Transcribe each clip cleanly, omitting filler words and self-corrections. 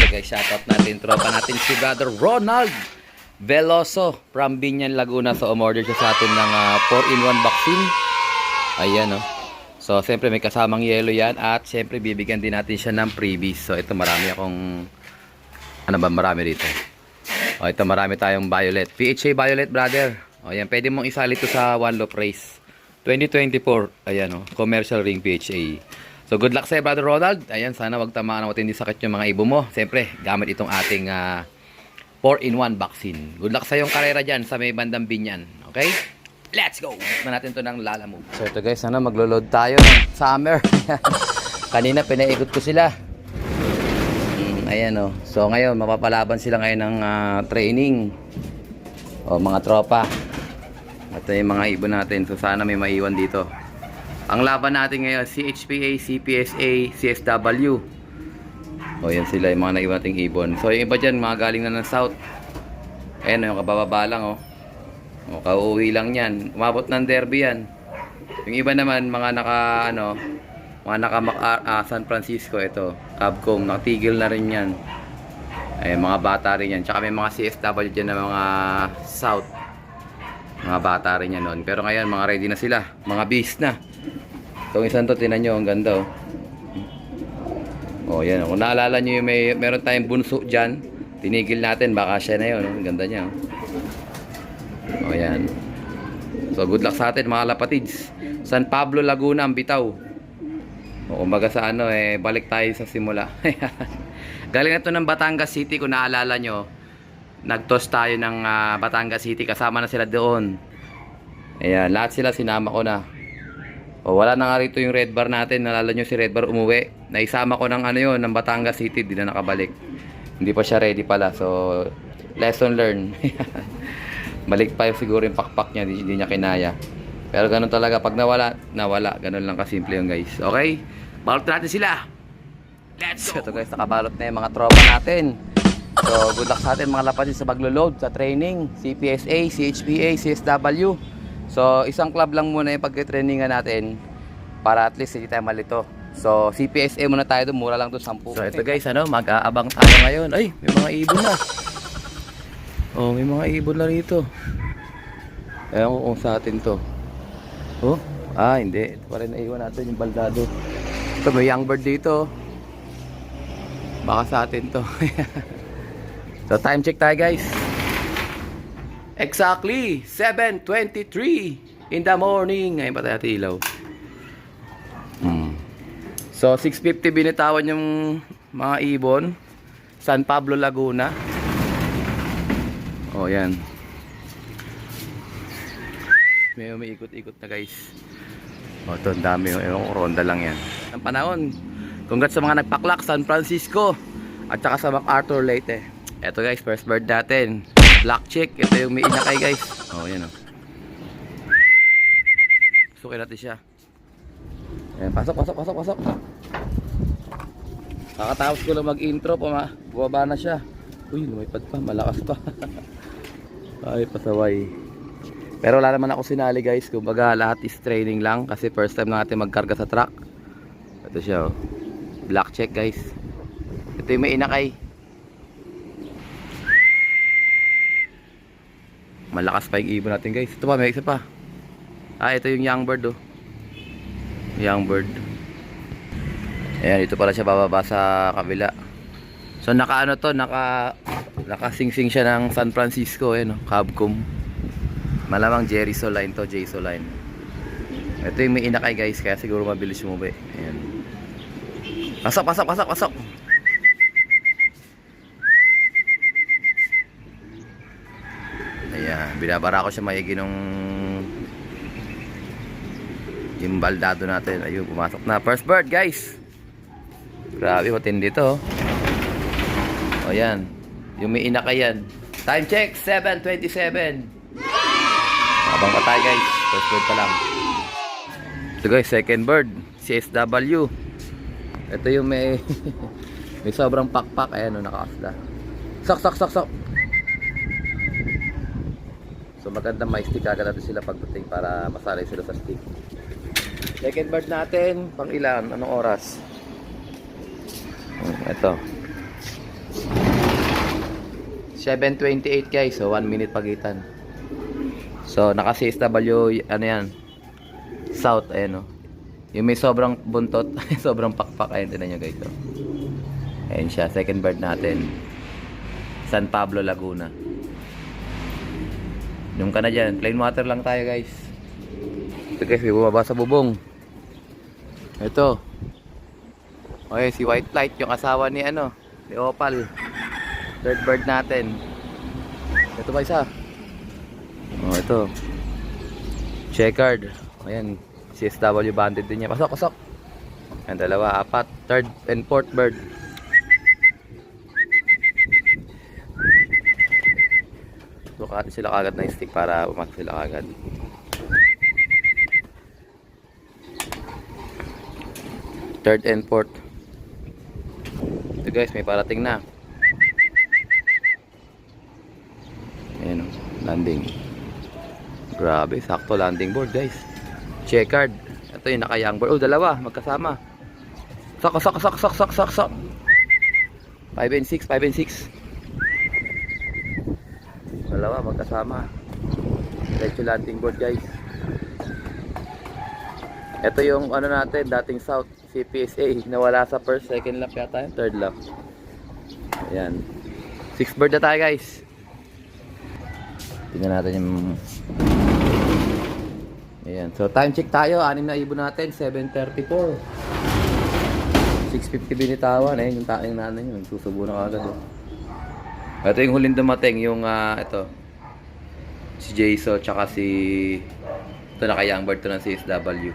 guys, shoutout natin tropa natin si Brother Ronald Veloso from Binyan, Laguna. So umorder siya sa atin ng 4-in-1 vaccine. Ayan oh. So siyempre may kasamang yellow yan, at siyempre bibigyan din natin siya ng freebies. So ito marami akong marami dito. O ito marami tayong violet, PHA violet brother. O yan, pwede mong isali ito sa One Loop Race 2024. Ayan oh, commercial ring PHA. So good luck sa'yo Brother Ronald. Ayan, sana wag tamaan ng matindi sakit yung mga ibon mo. Siyempre gamit itong ating 4-in-1 vaccine. Good luck sa yung karera dyan sa may bandang Binyan. Okay? Let's go! Na natin to ng Lalamove. So ito guys, maglo-load tayo ng summer. Kanina pinaikot ko sila. Ayan o. So ngayon, mapapalaban sila ngayon ng training. O mga tropa. Ito yung mga ibon natin. So sana may maiwan dito. Ang laban natin ngayon, CHPA, CPSA, CSW. O yan sila yung mga naiwan nating ibon. So yung iba dyan, mga galing na ng south. Ayan o, yung kabababa lang o. O, kauuwi lang yan. Umabot ng derby yan. Yung iba naman, mga naka San Francisco, ito. Cabcom, nakatigil na rin yan. Ay, mga bata rin yan. Tsaka may mga CSW dyan na mga south. Mga bata rin yan noon. Pero ngayon, mga ready na sila. Mga beast na. Itong isang to, tinan nyo, ang ganda oh. O, yan. Kung naalala nyo yung meron tayong bunso dyan, tinigil natin, baka siya na yun. Ang ganda niya. O yan. So good luck sa atin mga lapatids. San Pablo, Laguna ang bitaw. O kumbaga sa balik tayo sa simula. Galing na ito ng Batangas City. Kung naalala nyo, nag-toss tayo ng Batangas City. Kasama na sila doon. Ayan, lahat sila sinama ko na. O wala na nga rito yung red bar natin. Naalala nyo si red bar umuwi. Naisama ko ng ng Batangas City. Di na nakabalik. Hindi pa siya ready pala. So lesson learned. Balik pa siguro yung pakpak niya, hindi niya kinaya. Pero ganun talaga, pag nawala. Ganun lang kasimple yung guys. Okay? Balot natin sila. Let's go! Ito guys, nakabalot na yung mga tropa natin. So, good luck sa atin mga lapatid sa paglo-load, sa training. CPSA, CHPA, CSW. So, isang club lang muna yung pag-trainingan natin para at least hindi tayo malito. So, CPSA muna tayo doon, mura lang doon 10. So, ito guys, mag-aabang tayo ngayon. Ay, may mga ibon na. Oh, may mga ibon na rito. Ewan ko kung sa atin to. Oh, hindi. Ito pa rin naiwan natin yung baldado. Ito, may young bird dito. Baka sa atin to. So, time check tayo guys. Exactly 7:23 in the morning. Ngayon pa tayo ilaw. So, 6:50 binitawan yung mga ibon. San Pablo, Laguna. Oh, yan. May umiikot-ikot na guys. Oh, ito ang dami. Ewan ko, ronda lang yan. Ang panahon. Congrats sa mga nagpaklak, San Francisco. At saka sa MacArthur Leyte. Ito guys, first bird natin. Black chick. Ito yung may inakay guys. Oh, yan oh. Sukin natin siya. Ayan, pasok. Kakatapos ko lang mag-intro. Bumaba na siya. Uy, lumipad pa. Malakas pa. Ay, pasaway. Pero wala naman ako sinali guys. Kumbaga lahat is training lang. Kasi first time natin magkarga sa truck. Ito siya oh. Black check guys. Ito yung may inakay. Malakas pa yung ibon natin guys. Ito pa, may isa pa. Ito yung young bird oh. Young bird. Ayan, dito pala siya bababa sa kabila. So nakasingsing siya ng San Francisco Cabcom. Malamang Jerry Soline to, J Soline. Ito yung may inakay guys, kaya siguro mabilis umuwi. Ayan. Pasok. Ayan, binabara ko siya maigi nung yung baldado natin. Ayun, pumasok na. First bird guys. Grabe, matindi to. O yan, yung may inakay yan. Time check, 7:27. Abang pa tayo guys, first bird pa lang. Ito guys, second bird, CSW. Ito yung may may sobrang pakpak. Ayan o, nakaasla. Sak. So maganda may stick agad natin sila pagdating para masalay sila sa stick. Second bird natin, pang ilan? Anong oras? Ito. 7:28 guys. So 1 minute pagitan. So naka CSW ano yan? South ayan oh. Yung may sobrang buntot, sobrang pakpak ayun tingnan niyo guys. Oh. Ayan siya, second bird natin. San Pablo, Laguna. Yung ka na dyan, plain water lang tayo guys. Ito guys, may bumaba sa bubong. Ito. Okay, si White Flight, yung asawa ni ano, ni Opal. Third bird natin. Ito ba isa? Oh, ito. Checkered. Ayan, CSW banded din niya. Pasok, pasok. Ayan, dalawa, apat. Third and fourth bird. Sukatin sila kagad ng stick para umak sila kagad. Third and fourth. Ito guys, may parating na. Ayan o, landing. Grabe, sakto landing board guys. Checkered. Ito yung naka-young board. Oh, dalawa, magkasama. Sak. 5 and 6, 5 and 6. Dalawa magkasama. Diretso landing board guys. Ito yung ano natin, dating South CPSA. Nawala sa first, second lap yata, third lap. Ayan. 6 bird na tayo guys. Tingnan natin yung... Ayan. So time check tayo. 6 na ibon natin. 7:34. 6:50 binitawan. Ayan yung taing nanan yun. Susubo na agad. Ito yung huling dumating. Yung ito. Si Jason. Tsaka si... Ito naka-young bird to ng CSW.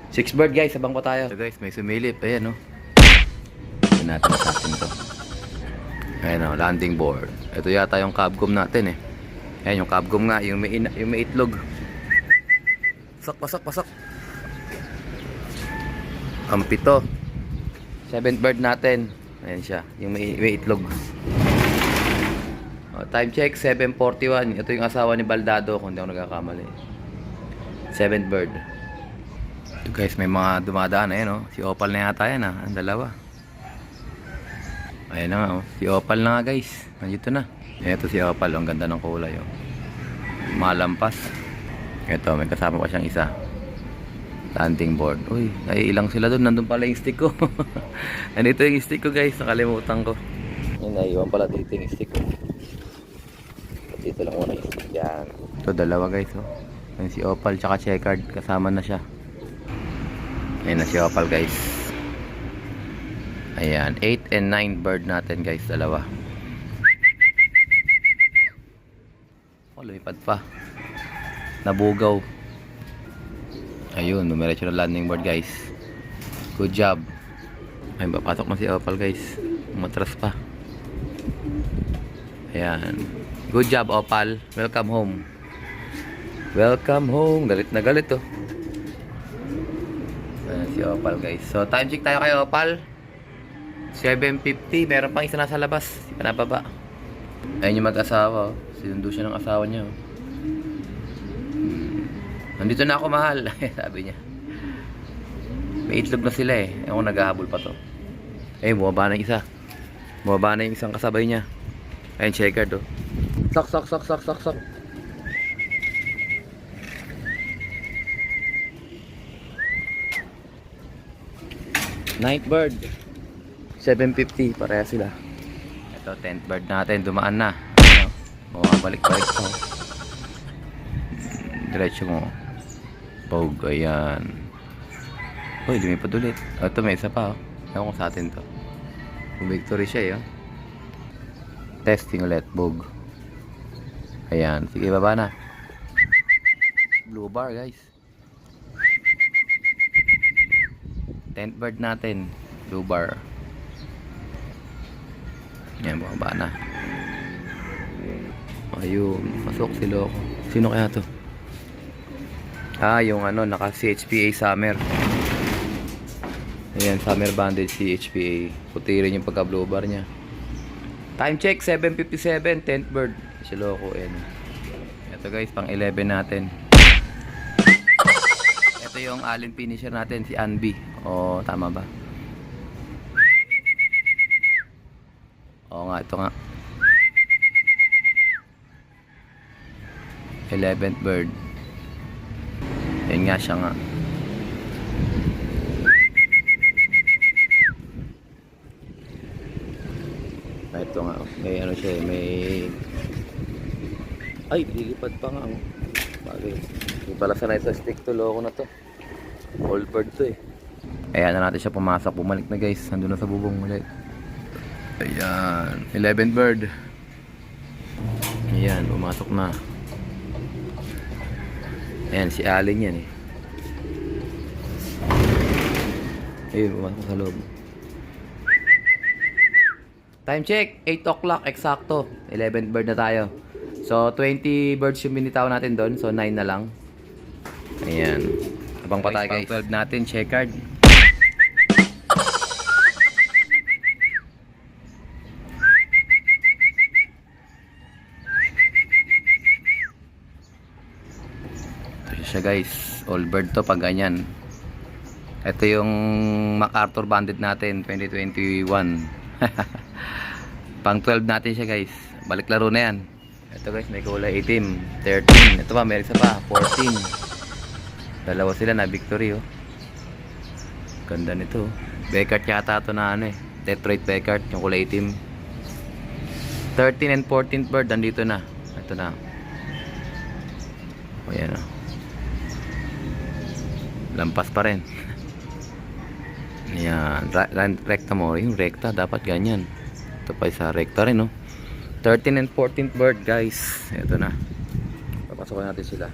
6 bird guys. Sabang pa tayo. So guys, may sumilip. Ayan o. Tignan natin sa atin ito. Ayan o. Landing board. Ito yata yung Cabcom natin eh. Ayan yung Cabcom nga. Yung may itlog. Pasok. Ang pito. 7th bird natin. Ayan siya. Yung may itlog. O, time check. 7:41. Ito yung asawa ni Baldado. Kung hindi ako nagkakamali. 7th bird. Ito guys, may mga dumadaan. Ayan o. Si Opal na yata yan ha. Ang dalawa. Ayan na nga o. Si Opal na nga guys. Nandito na. Ito si Opal. Ang ganda ng kulay o. Malampas. Ito, may kasama pa siyang isa. Landing board. Uy, naiilang sila doon. Nandun pala yung stick ko. Nandito yung stick ko guys. Nakalimutan ko. Yung naiwan pala dito yung stick ko. Dito lang muna yung stick. Yan. Ito, dalawa guys. Oh. Ayan si Opal tsaka Checkered. Kasama na siya. Ayan na si Opal guys. Ayan. 8 and 9 bird natin guys. Dalawa. Oh, lumipad pa. Nabugaw. Ayun, numeratio na landing board guys. Good job. Ay, papasok na si Opal guys. Umatras pa. Ayan. Good job Opal. Welcome home. Welcome home. Galit na galit oh. Ayan si Opal guys. So time check tayo kay Opal. 7:50. Meron pang isa nasa labas. Hindi pa nababa. Ayun yung mag-asawa oh. Sinundo siya ng asawa niya oh. Nandito na ako mahal. Sabi niya. May itlog na sila eh. Ako naghahabol pa to. Eh, bumaba na yung isa. Bumaba na yung isang kasabay niya. Ayun, Checkered oh. Sak. Ninth bird. 7:50. Pareha sila. Ito, 10th bird natin. Dumaan na. Balik-balik pa. Diretso mo. Pog, ayan. Uy, lumipad ulit. Ito, may isa pa oh. Ewan ko sa atin to. Victory siya eh oh. Testing ulit, bog. Ayan, sige baba na. Blue bar guys. 10th bird natin. Blue bar. Ayan, baba na. Ayun, pasok si Loco. Sino kaya to? Yung ano, naka CHPA Summer. Ayan, Summer Banded CHPA. Puti rin yung pagka blue bar niya. Time check, 7:57, 10th bird. Si Loco, ayan. Ito guys, pang 11 natin. Ito yung allen finisher natin, si Anby. O, tama ba? Oo nga, ito nga. 11th bird. Yan nga siya nga. Ito nga, may ano siya, may... Ay, lilipad pa nga. Bagay. Hindi pala sanay sa stick to, loko na to. All bird to eh. Ayan na natin siya pumasok. Bumalik na guys. Nandun na sa bubong ulit. Ayan. 11th bird. Ayan. Pumasok na. Ayan. Si Allen yan eh. Ayun. Pumasok sa loob. Time check. 8 o'clock. Eksakto. 11th bird na tayo. So 20 birds yung binitaw natin doon. So 9 na lang. Ayan. Abang pa tayo guys. 12 natin. Checkered. Siya guys, all bird to pag ganyan. Ito yung MacArthur Banded natin 2021. Pang 12 natin siya guys. Balik laro na yan. Ito guys, may kulay itim 13. Ito pa, may isa pa 14. Dalawa sila na victory oh. Ganda nito. Beckert yata ito na ano eh, Detroit Beckert, yung kulay itim. 13 and 14th bird nandito na. Ito na. O yan oh. Lampas pa rin. Yan, rekta mo. Yung rekta dapat ganyan. Ito pa isa rekta rin no. 13 and 14th bird guys. Ito na. Papasokin natin sila.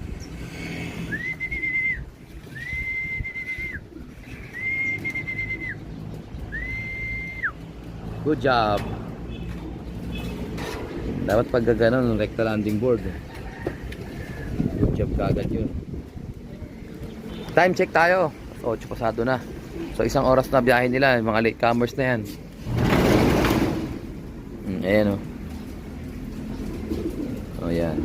Good job. Dapat pag gaganon rekta landing board. Good job kagad yun. Time check tayo. 8 pasado na. So isang oras na biyahe nila. Mga latecomers na yan. Ayan o. Oh yan.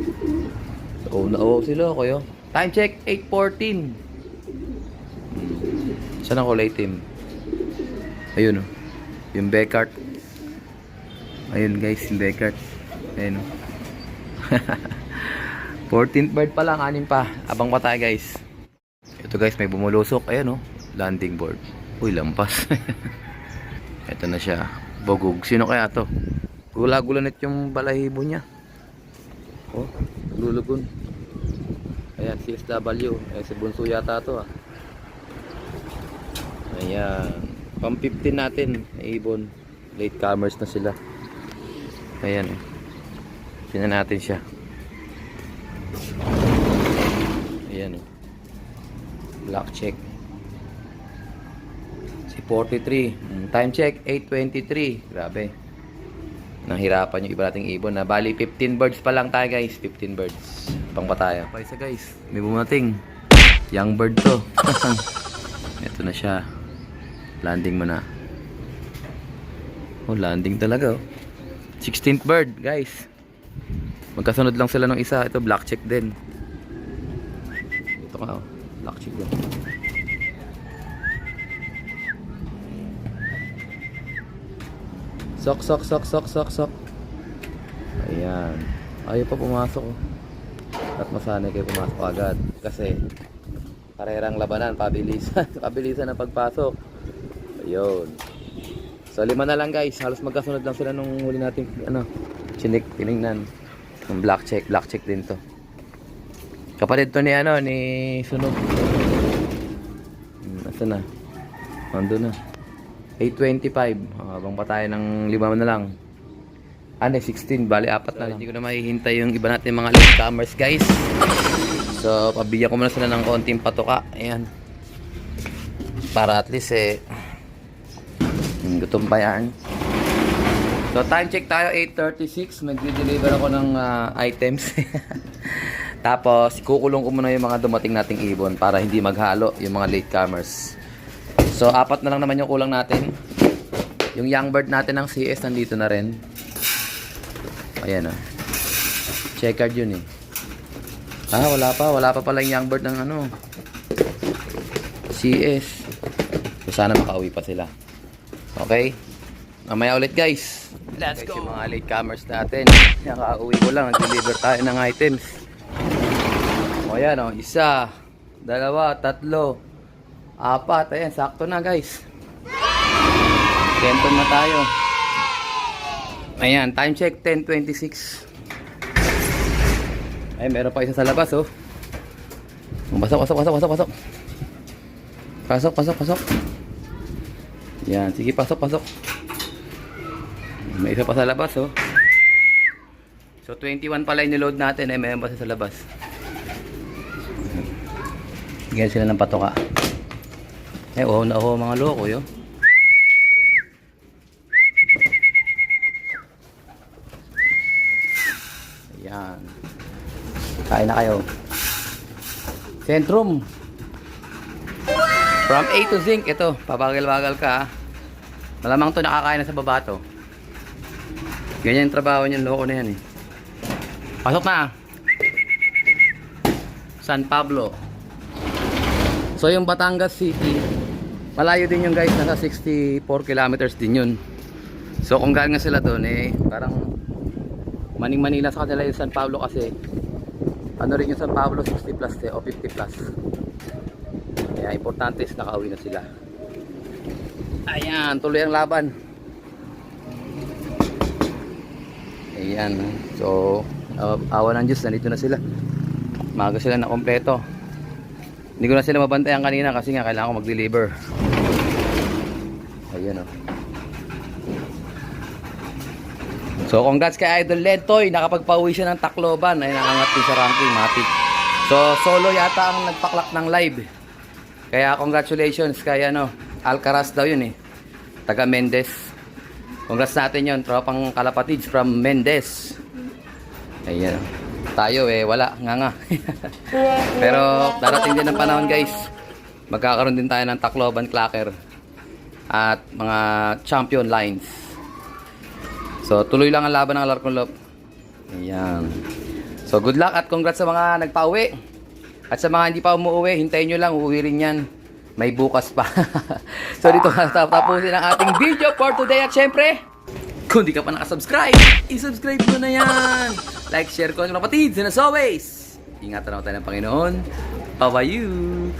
So na sila kayo. Time check 8:14. Saan ang kulay team? Ayun o. Yung Beckert. Ayun guys, yung Beckert. Ayun o. 14th bird pa lang. 6 pa. Abang pa tayo guys. Ito guys, may bumulusok. Ayan oh, landing board. Uy, lampas. Ito na siya. Bugog. Sino kaya to? Gula-gulanit yung balahibo niya. Oh, lulugon. Ayan, CSW. Si Bunso yata to ah. Ayan. Pang 15 natin. Ibon. Latecomers na sila. Ayan oh. Tingnan natin siya. Ayan oh. Black check. Si 43. Time check 8:23. Grabe. Nahirapan yung iba nating ibon na. Bali 15 birds pa lang tayo guys. 15 birds. Pang pa tayo. Pa isa guys. May bumating. Young bird to. Ito na siya. Landing mo na. Oh, landing talaga oh. 16th bird guys. Magkasunod lang sila ng isa. Ito black check din. Ito nga oh. Black check din. Sok. Ayan. Ayaw pa pumasok oh. At masanay kayo pumasok agad. Kasi parehang labanan. Pabilisan. Pabilisan ang pagpasok. Ayun. So 5 na lang guys. Halos magkasunod lang sila nung huli natin ano, chinik, tinignan. Yung black check din to. Kapatid to ni ano, ni Sunog. Nasaan na? Nandun na. 8:25. Habang pa tayo ng 5 na lang. 16. Bali 4 na lang. Hindi ko na mahihintay yung iba natin mga latecomers guys. So, pabigyan ko muna sila ng konting patuka. Ayan. Para at least gutom pa yan. So, time check tayo. 8:36. Magde-deliver ako ng items. Tapos, kukulong ko muna yung mga dumating nating ibon para hindi maghalo yung mga latecomers. So, 4 na lang naman yung kulang natin. Yung young bird natin ng CS nandito na rin. Ayan oh. Checkered yun eh. Wala pa pala yung young bird ng ano, CS. So, sana makauwi pa sila. Okay? Mamaya ulit guys. Let's go! Yung mga latecomers natin. Nakauwi ko lang. Nag-deliver tayo ng items. O yan o, isa, dalawa, tatlo, apat. Ayan, sakto na guys. Kenton na tayo. Ayan, time check 10:26. Ay, meron pa isa sa labas oh. Pasok. Pasok. Yan, sige, pasok. May isa pa sa labas oh. So 21 pala yung niload natin, eh mayroon pa sa labas. Bigyan sila ng patoka. Eh na mga loko yo. Ayan. Kain na kayo. Centrum. From A to Zinc, ito, pabagal-bagal ka. Malamang to nakakain na sa baba to. Ganyan yung trabaho niyan, loko na yan eh. Pasok na. San Pablo. So yung Batangas City, malayo din yung guys, nasa 64 kilometers din yun. So kung galing nga sila doon eh, parang Maning Manila sa kanila yung San Pablo kasi ano rin yung San Pablo 60 plus o 50 plus. Kaya importante is nakauwi na sila. Ayan, tuloy ang laban. Ayan, so awa ng Diyos, nandito na sila. Maga sila na kompleto. Hindi ko na sila mabantayan kanina kasi nga kailangan ko mag-deliver. Ayan o. So congrats kay Idol Lentoy, nakapagpauwi siya ng Tacloban. Ay nakangat din sa ranking, matik. So solo yata ang nagpaklak ng live. Kaya congratulations kay Alcaraz daw yun eh, taga Mendez. Congrats natin yun, tropang kalapatids from Mendez. Ayan. Tayo eh, wala, nga. Pero darating din ang panahon guys. Magkakaroon din tayo ng Tacloban Clacker at mga champion lines. So tuloy lang ang laban ng Alarcon Loop. Ayan. So good luck at congrats sa mga nagpa-uwi. At sa mga hindi pa umuwi, hintayin nyo lang, uuwi rin yan. May bukas pa. So dito tapusin ang ating video for today. At syempre, kung di ka pa nakasubscribe, isubscribe mo na yan. Like, share ko ang kapatid. And as always, ingatan ako tayo ng Panginoon. Bye-bye you.